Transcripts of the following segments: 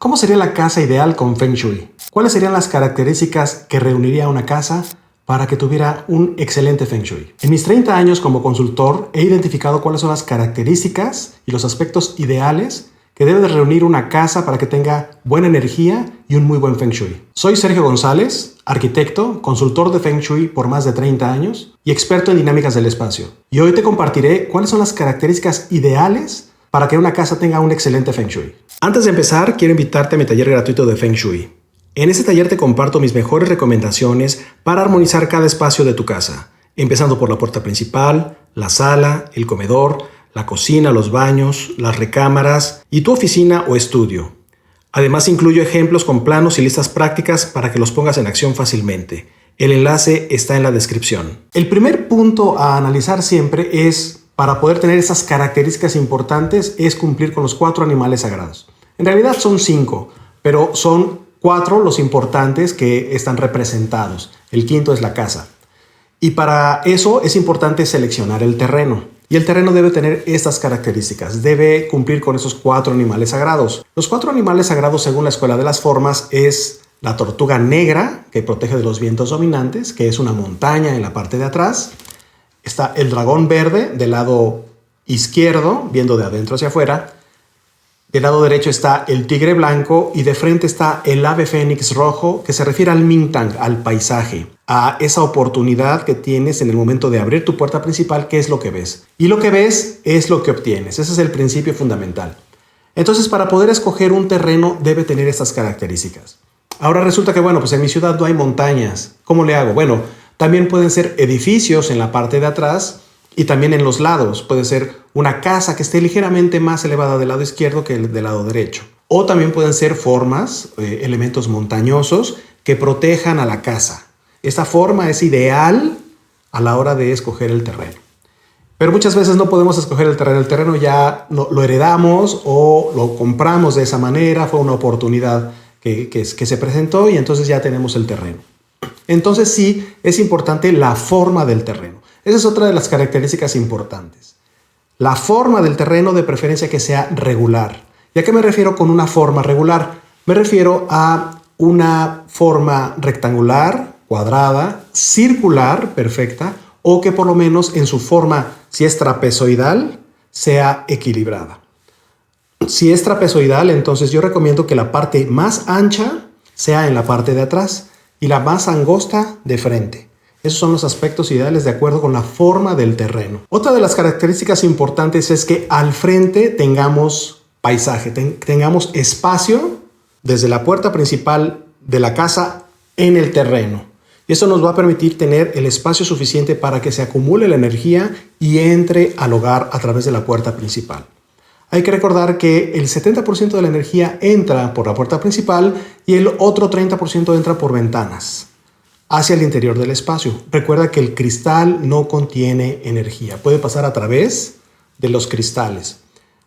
¿Cómo sería la casa ideal con Feng Shui? ¿Cuáles serían las características que reuniría una casa para que tuviera un excelente Feng Shui? En mis 30 años como consultor he identificado cuáles son las características y los aspectos ideales que debe de reunir una casa para que tenga buena energía y un muy buen Feng Shui. Soy Sergio González, arquitecto, consultor de Feng Shui por más de 30 años y experto en dinámicas del espacio. Y hoy te compartiré cuáles son las características ideales para que una casa tenga un excelente Feng Shui. Antes de empezar, quiero invitarte a mi taller gratuito de Feng Shui. En este taller te comparto mis mejores recomendaciones para armonizar cada espacio de tu casa, empezando por la puerta principal, la sala, el comedor, la cocina, los baños, las recámaras y tu oficina o estudio. Además, incluyo ejemplos con planos y listas prácticas para que los pongas en acción fácilmente. El enlace está en la descripción. El primer punto a analizar siempre es, para poder tener esas características importantes, es cumplir con los 4 animales sagrados. En realidad son 5, pero son 4 los importantes que están representados. El quinto es la casa. Y para eso es importante seleccionar el terreno. Y el terreno debe tener estas características. Debe cumplir con esos 4 animales sagrados. Los 4 animales sagrados, según la Escuela de las Formas, es la tortuga negra, que protege de los vientos dominantes, que es una montaña en la parte de atrás. Está el dragón verde del lado izquierdo, viendo de adentro hacia afuera. Del lado derecho está el tigre blanco y de frente está el ave fénix rojo, que se refiere al Mingtang, al paisaje, a esa oportunidad que tienes en el momento de abrir tu puerta principal, qué es lo que ves. Y lo que ves es lo que obtienes. Ese es el principio fundamental. Entonces, para poder escoger un terreno debe tener estas características. Ahora resulta que, pues en mi ciudad no hay montañas. ¿Cómo le hago? También pueden ser edificios en la parte de atrás y también en los lados. Puede ser una casa que esté ligeramente más elevada del lado izquierdo que del lado derecho. O también pueden ser formas, elementos montañosos que protejan a la casa. Esta forma es ideal a la hora de escoger el terreno. Pero muchas veces no podemos escoger el terreno. El terreno ya lo heredamos o lo compramos de esa manera. Fue una oportunidad que se presentó y entonces ya tenemos el terreno. Entonces sí, es importante la forma del terreno. Esa es otra de las características importantes. La forma del terreno, de preferencia que sea regular. ¿Y a qué me refiero con una forma regular? Me refiero a una forma rectangular, cuadrada, circular, perfecta, o que por lo menos en su forma, si es trapezoidal, sea equilibrada. Si es trapezoidal, entonces yo recomiendo que la parte más ancha sea en la parte de atrás y la más angosta de frente. Esos son los aspectos ideales de acuerdo con la forma del terreno. Otra de las características importantes es que al frente tengamos paisaje, tengamos espacio desde la puerta principal de la casa en el terreno. Y eso nos va a permitir tener el espacio suficiente para que se acumule la energía y entre al hogar a través de la puerta principal. Hay que recordar que el 70% de la energía entra por la puerta principal y el otro 30% entra por ventanas hacia el interior del espacio. Recuerda que el cristal no contiene energía. Puede pasar a través de los cristales,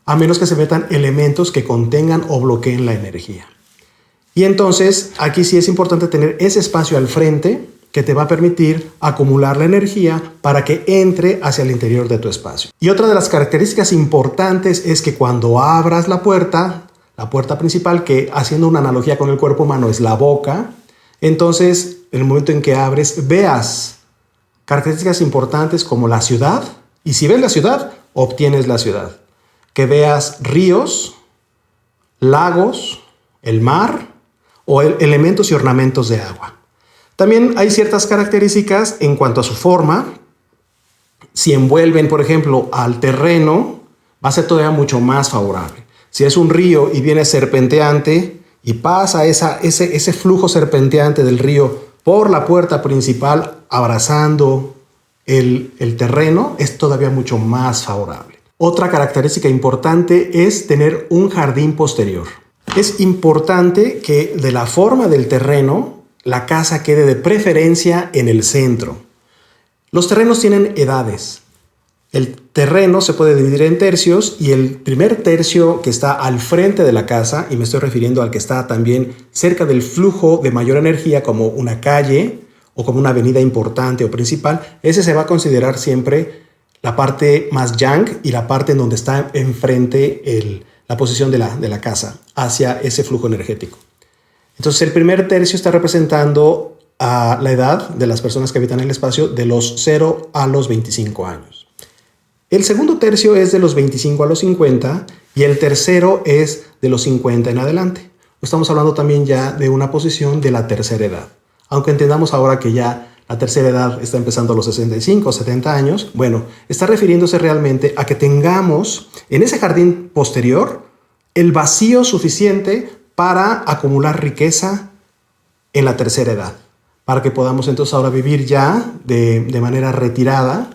a menos que se metan elementos que contengan o bloqueen la energía. Y entonces aquí sí es importante tener ese espacio al frente que te va a permitir acumular la energía para que entre hacia el interior de tu espacio. Y otra de las características importantes es que cuando abras la puerta principal, que haciendo una analogía con el cuerpo humano es la boca, entonces en el momento en que abres veas características importantes como la ciudad, y si ves la ciudad, obtienes la ciudad. Que veas ríos, lagos, el mar o elementos y ornamentos de agua. También hay ciertas características en cuanto a su forma. Si envuelven, por ejemplo, al terreno, va a ser todavía mucho más favorable. Si es un río y viene serpenteante y pasa ese flujo serpenteante del río por la puerta principal abrazando el terreno, es todavía mucho más favorable. Otra característica importante es tener un jardín posterior. Es importante que de la forma del terreno la casa quede de preferencia en el centro. Los terrenos tienen edades. El terreno se puede dividir en tercios y el primer tercio que está al frente de la casa, y me estoy refiriendo al que está también cerca del flujo de mayor energía como una calle o como una avenida importante o principal, ese se va a considerar siempre la parte más yang y la parte en donde está enfrente la posición de la casa hacia ese flujo energético. Entonces el primer tercio está representando a la edad de las personas que habitan el espacio de los 0 a los 25 años. El segundo tercio es de los 25 a los 50 y el tercero es de los 50 en adelante. Estamos hablando también ya de una posición de la tercera edad. Aunque entendamos ahora que ya la tercera edad está empezando a los 65 o 70 años, bueno, está refiriéndose realmente a que tengamos en ese jardín posterior el vacío suficiente para acumular riqueza en la tercera edad, para que podamos entonces ahora vivir ya de manera retirada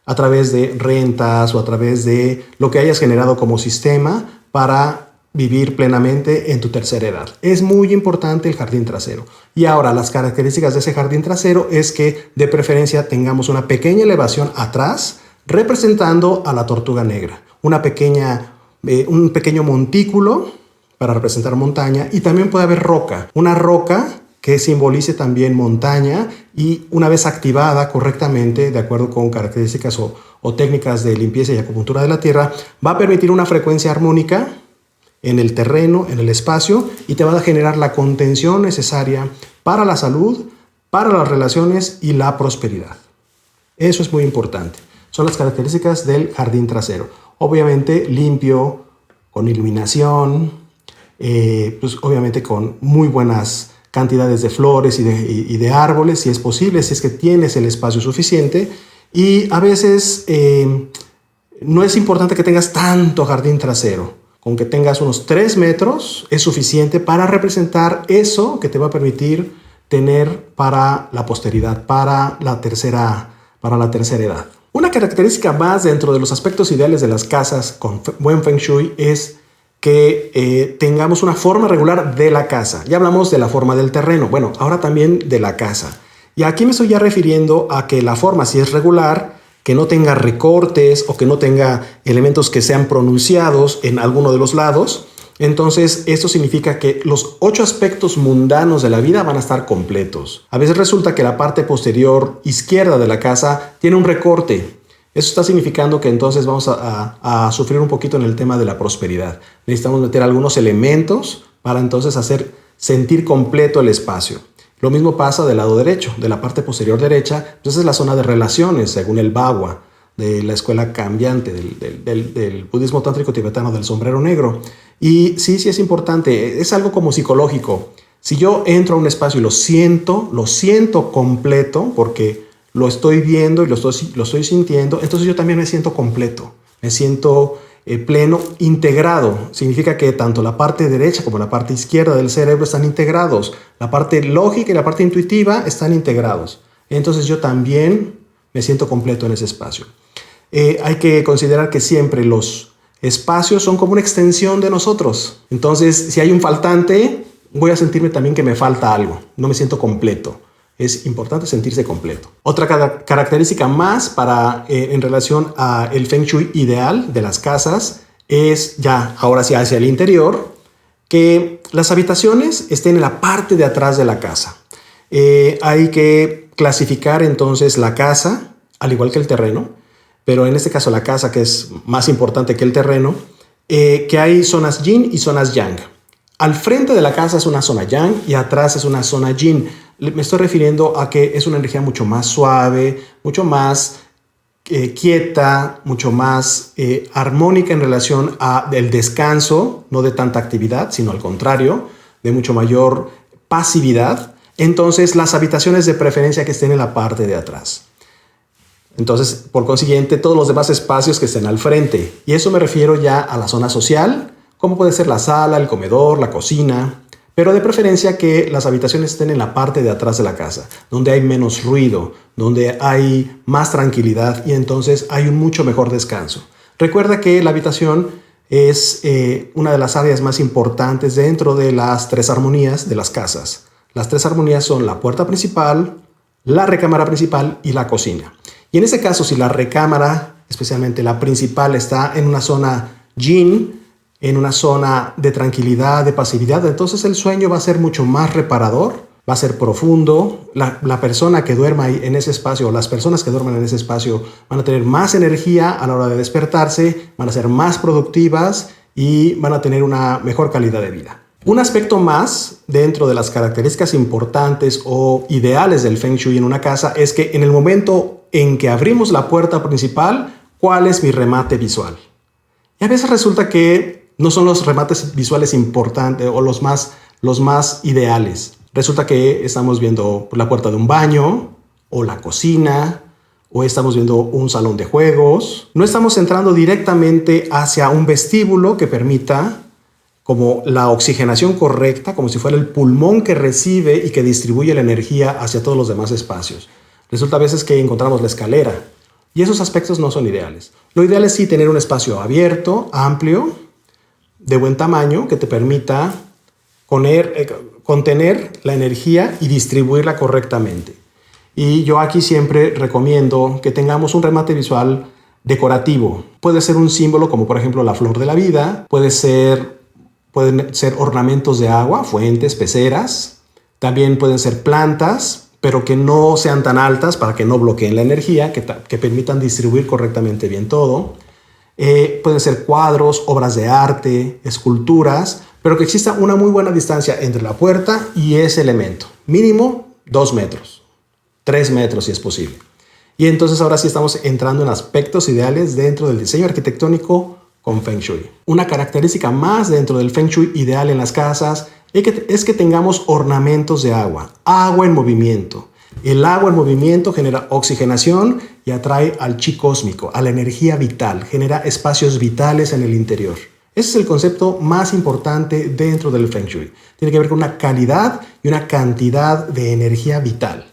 a través de rentas o a través de lo que hayas generado como sistema para vivir plenamente en tu tercera edad. Es muy importante el jardín trasero. Y ahora las características de ese jardín trasero es que de preferencia tengamos una pequeña elevación atrás representando a la tortuga negra. Un pequeño montículo para representar montaña y también puede haber roca. Una roca que simbolice también montaña y una vez activada correctamente, de acuerdo con características o técnicas de limpieza y acupuntura de la tierra, va a permitir una frecuencia armónica en el terreno, en el espacio, y te va a generar la contención necesaria para la salud, para las relaciones y la prosperidad. Eso es muy importante. Son las características del jardín trasero. Obviamente limpio, con iluminación, pues obviamente con muy buenas cantidades de flores y de árboles, si es posible, si es que tienes el espacio suficiente. Y a veces no es importante que tengas tanto jardín trasero. Con que tengas unos 3 metros es suficiente para representar eso que te va a permitir tener para la posteridad, para la tercera edad. Una característica más dentro de los aspectos ideales de las casas con buen Feng Shui es que tengamos una forma regular de la casa. Ya hablamos de la forma del terreno, bueno, ahora también de la casa. Y aquí me estoy ya refiriendo a que la forma, si es regular, que no tenga recortes o que no tenga elementos que sean pronunciados en alguno de los lados. Entonces, esto significa que los 8 aspectos mundanos de la vida van a estar completos. A veces resulta que la parte posterior izquierda de la casa tiene un recorte. Eso está significando que entonces vamos a sufrir un poquito en el tema de la prosperidad. Necesitamos meter algunos elementos para entonces hacer sentir completo el espacio. Lo mismo pasa del lado derecho, de la parte posterior derecha. Entonces es la zona de relaciones, según el Bagua, de la escuela cambiante del budismo tántrico tibetano del sombrero negro. Y sí es importante, es algo como psicológico. Si yo entro a un espacio y lo siento completo, porque lo estoy viendo y lo estoy sintiendo, entonces yo también me siento completo, me siento pleno, integrado. Significa que tanto la parte derecha como la parte izquierda del cerebro están integrados. La parte lógica y la parte intuitiva están integrados. Entonces yo también me siento completo en ese espacio. Hay que considerar que siempre los espacios son como una extensión de nosotros. Entonces, si hay un faltante, voy a sentirme también que me falta algo. No me siento completo. Es importante sentirse completo. Otra característica más en relación al Feng Shui ideal de las casas es ya ahora sí hacia el interior, que las habitaciones estén en la parte de atrás de la casa. Hay que clasificar entonces la casa, al igual que el terreno, pero en este caso la casa, que es más importante que el terreno, que hay zonas yin y zonas yang. Al frente de la casa es una zona yang y atrás es una zona yin. Me estoy refiriendo a que es una energía mucho más suave, mucho más quieta, mucho más armónica en relación al descanso, no de tanta actividad, sino al contrario, de mucho mayor pasividad. Entonces, las habitaciones de preferencia que estén en la parte de atrás. Entonces, por consiguiente, todos los demás espacios que estén al frente. Y eso me refiero ya a la zona social, como puede ser la sala, el comedor, la cocina, pero de preferencia que las habitaciones estén en la parte de atrás de la casa, donde hay menos ruido, donde hay más tranquilidad y entonces hay un mucho mejor descanso. Recuerda que la habitación es una de las áreas más importantes dentro de las 3 armonías de las casas. Las 3 armonías son la puerta principal, la recámara principal y la cocina. Y en este caso, si la recámara, especialmente la principal, está en una zona yin, en una zona de tranquilidad, de pasividad, entonces el sueño va a ser mucho más reparador, va a ser profundo. La persona que duerma ahí en ese espacio, o las personas que duerman en ese espacio, van a tener más energía a la hora de despertarse, van a ser más productivas y van a tener una mejor calidad de vida. Un aspecto más dentro de las características importantes o ideales del Feng Shui en una casa es que en el momento en que abrimos la puerta principal, ¿cuál es mi remate visual? Y a veces resulta que no son los remates visuales importantes o los más ideales. Resulta que estamos viendo la puerta de un baño o la cocina o estamos viendo un salón de juegos. No estamos entrando directamente hacia un vestíbulo que permita como la oxigenación correcta, como si fuera el pulmón que recibe y que distribuye la energía hacia todos los demás espacios. Resulta a veces que encontramos la escalera y esos aspectos no son ideales. Lo ideal es sí tener un espacio abierto, amplio, de buen tamaño, que te permita contener la energía y distribuirla correctamente. Y yo aquí siempre recomiendo que tengamos un remate visual decorativo. Puede ser un símbolo como por ejemplo la flor de la vida, pueden ser ornamentos de agua, fuentes, peceras, también pueden ser plantas, pero que no sean tan altas para que no bloqueen la energía, que permitan distribuir correctamente bien todo. Pueden ser cuadros, obras de arte, esculturas, pero que exista una muy buena distancia entre la puerta y ese elemento. Mínimo 2 metros, 3 metros si es posible. Y entonces ahora sí estamos entrando en aspectos ideales dentro del diseño arquitectónico con Feng Shui. Una característica más dentro del Feng Shui ideal en las casas es que tengamos ornamentos de agua en movimiento. El agua en movimiento genera oxigenación y atrae al chi cósmico, a la energía vital, genera espacios vitales en el interior. Ese es el concepto más importante dentro del Feng Shui. Tiene que ver con una calidad y una cantidad de energía vital.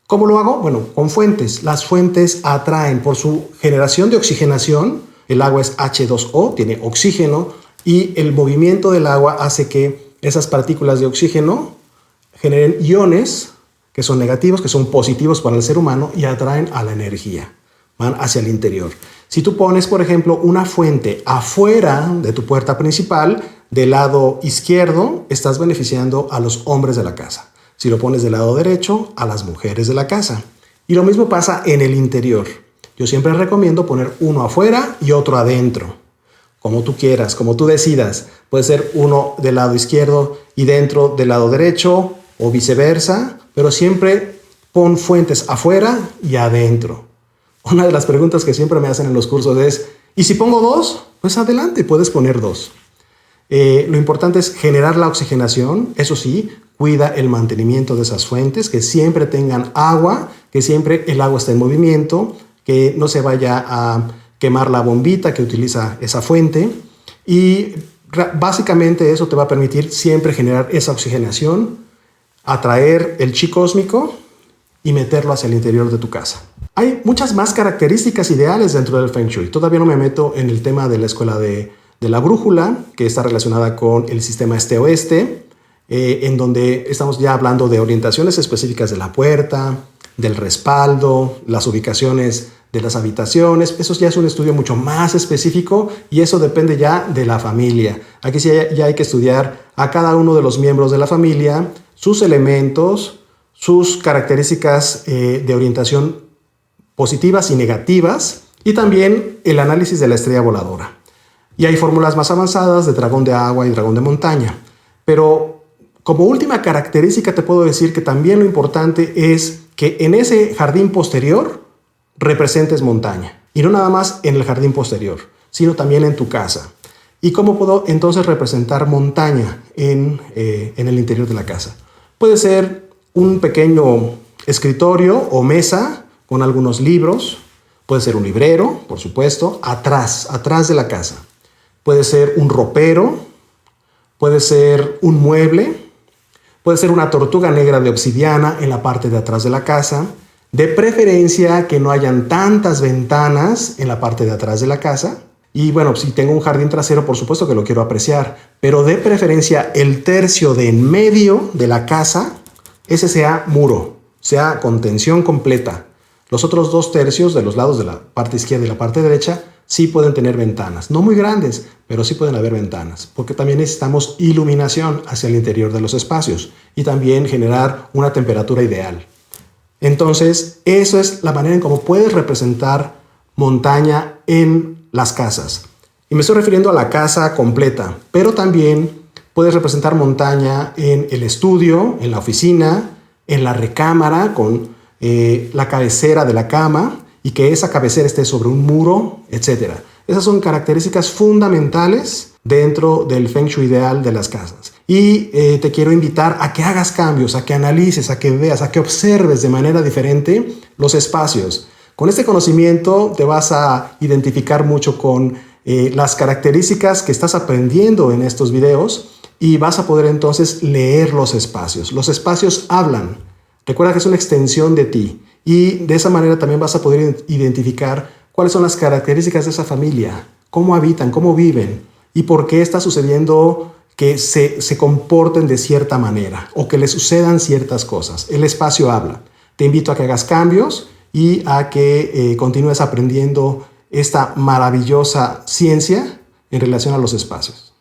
¿Cómo lo hago? Bueno, con fuentes. Las fuentes atraen por su generación de oxigenación. El agua es H2O, tiene oxígeno, y el movimiento del agua hace que esas partículas de oxígeno generen iones que son negativos, que son positivos para el ser humano y atraen a la energía. Van hacia el interior. Si tú pones, por ejemplo, una fuente afuera de tu puerta principal, del lado izquierdo, estás beneficiando a los hombres de la casa. Si lo pones del lado derecho, a las mujeres de la casa. Y lo mismo pasa en el interior. Yo siempre recomiendo poner uno afuera y otro adentro. Como tú quieras, como tú decidas. Puede ser uno del lado izquierdo y dentro del lado derecho o viceversa, pero siempre pon fuentes afuera y adentro. Una de las preguntas que siempre me hacen en los cursos es, ¿y si pongo 2? Pues adelante, puedes poner 2. Lo importante es generar la oxigenación, eso sí, cuida el mantenimiento de esas fuentes, que siempre tengan agua, que siempre el agua esté en movimiento, que no se vaya a quemar la bombita que utiliza esa fuente y básicamente eso te va a permitir siempre generar esa oxigenación, atraer el chi cósmico y meterlo hacia el interior de tu casa. Hay muchas más características ideales dentro del Feng Shui. Todavía no me meto en el tema de la escuela de la brújula, que está relacionada con el sistema este-oeste, en donde estamos ya hablando de orientaciones específicas de la puerta, del respaldo, las ubicaciones de las habitaciones. Eso ya es un estudio mucho más específico y eso depende ya de la familia. Aquí sí ya hay que estudiar a cada uno de los miembros de la familia, sus elementos, sus características de orientación positivas y negativas y también el análisis de la estrella voladora. Y hay fórmulas más avanzadas de dragón de agua y dragón de montaña. Pero como última característica te puedo decir que también lo importante es que en ese jardín posterior representes montaña. Y no nada más en el jardín posterior, sino también en tu casa. ¿Y cómo puedo entonces representar montaña en el interior de la casa? Puede ser un pequeño escritorio o mesa con algunos libros. Puede ser un librero, por supuesto, atrás de la casa. Puede ser un ropero, puede ser un mueble, puede ser una tortuga negra de obsidiana en la parte de atrás de la casa. De preferencia que no hayan tantas ventanas en la parte de atrás de la casa. Y bueno, si tengo un jardín trasero, por supuesto que lo quiero apreciar, pero de preferencia el tercio de en medio de la casa, ese sea muro, sea contención completa. Los otros 2 tercios de los lados de la parte izquierda y la parte derecha sí pueden tener ventanas, no muy grandes, pero sí pueden haber ventanas, porque también necesitamos iluminación hacia el interior de los espacios y también generar una temperatura ideal. Entonces, eso es la manera en cómo puedes representar montaña en las casas. Y me estoy refiriendo a la casa completa, pero también puedes representar montaña en el estudio, en la oficina, en la recámara con la cabecera de la cama y que esa cabecera esté sobre un muro, etc. Esas son características fundamentales dentro del Feng Shui ideal de las casas. Y te quiero invitar a que hagas cambios, a que analices, a que veas, a que observes de manera diferente los espacios. Con este conocimiento te vas a identificar mucho con las características que estás aprendiendo en estos videos y vas a poder entonces leer los espacios. Los espacios hablan. Recuerda que es una extensión de ti y de esa manera también vas a poder identificar cuáles son las características de esa familia, cómo habitan, cómo viven y por qué está sucediendo que se comporten de cierta manera o que les sucedan ciertas cosas. El espacio habla. Te invito a que hagas cambios y a que continúes aprendiendo esta maravillosa ciencia en relación a los espacios.